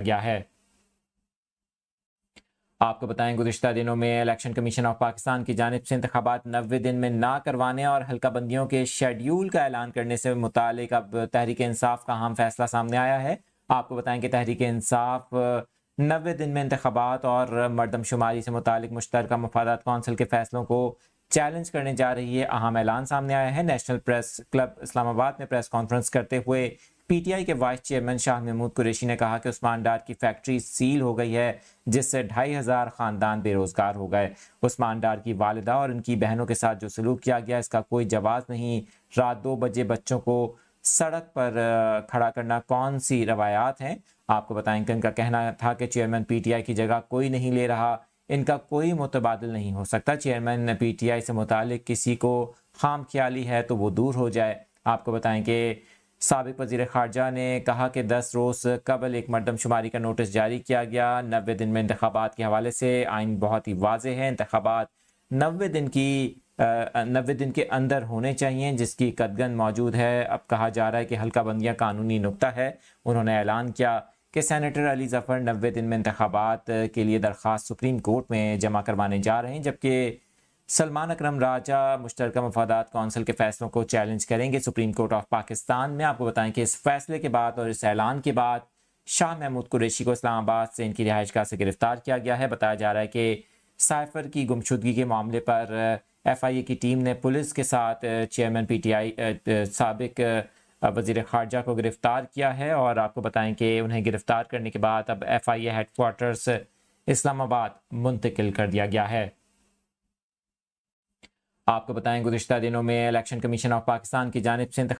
गया है। आपको बताएं, गुज़िश्ता दिनों में इलेक्शन कमीशन ऑफ पाकिस्तान की जानिब से इंतखाबात 90 दिन में ना करवाने और हल्का बंदियों के शेड्यूल का ऐलान करने से मुतालिक अब तहरीक इंसाफ का अहम फैसला सामने आया है। आपको बताएं कि तहरीक इंसाफ 90 दिन में इंतखाबात और मरदमशुमारी से मुतालिक मुश्तरका मफादात कौंसिल के फैसलों को चैलेंज करने जा रही है। अहम ऐलान सामने आया है। नेशनल प्रेस क्लब इस्लामाबाद में प्रेस कॉन्फ्रेंस करते हुए पीटीआई के वाइस चेयरमैन शाह महमूद कुरैशी ने कहा कि उस्मान डार की फैक्ट्री सील हो गई है, जिससे 2500 खानदान बेरोजगार हो गए। उस्मान डार की वालिदा और उनकी बहनों के साथ जो सलूक किया गया, इसका कोई जवाब नहीं। रात 2 बजे बच्चों को सड़क पर खड़ा करना कौन सी रवायात हैं। आपको बताएं कि इनका कहना था कि चेयरमैन पीटीआई की जगह कोई नहीं ले रहा, इनका कोई मुतबादिल नहीं हो सकता। चेयरमैन पीटीआई से मुतालिक किसी को खाम ख्याली है तो वो दूर हो जाए। आपको बताएं कि साबिक वज़ीर ख़ारजा ने कहा कि 10 रोज़ कबल एक मरदमशुमारी का नोटिस जारी किया गया। 90 दिन में इंतखाबात के हवाले से आइन बहुत ही वाज़ेह है। इंतखाबात 90 दिन के अंदर होने चाहिए, जिसकी कदगन मौजूद है। अब कहा जा रहा है कि हल्का बंदियाँ कानूनी नुक्ता है। उन्होंने ऐलान किया कि सेनेटर अली ज़फ़र 90 दिन में इंतखाबात के लिए दरख्वास्त सुप्रीम कोर्ट में जमा करवाने जा रहे हैं, जबकि सलमान अकरम राजा मुश्तरका मफादात कौंसिल के फैसलों को चैलेंज करेंगे सुप्रीम कोर्ट ऑफ पाकिस्तान में। आपको बताएं कि इस फैसले के बाद और इस ऐलान के बाद शाह महमूद कुरैशी को इस्लामाबाद से इनकी रिहाइशगाह से गिरफ्तार किया गया है। बताया जा रहा है कि साइफर की गुमशुदगी के मामले पर FIA की टीम ने पुलिस के साथ चेयरमैन PTI साबिक वज़ीर ख़ारजा को गिरफ्तार किया है। और आपको बताएं कि उन्हें गिरफ्तार करने के बाद अब FIA हेडक्वार्टर्स इस्लामाबाद मुंतकिल कर दिया गया है। आपको बताएं, गुज़िश्ता दिनों में इलेक्शन कमीशन ऑफ पाकिस्तान की जानिब से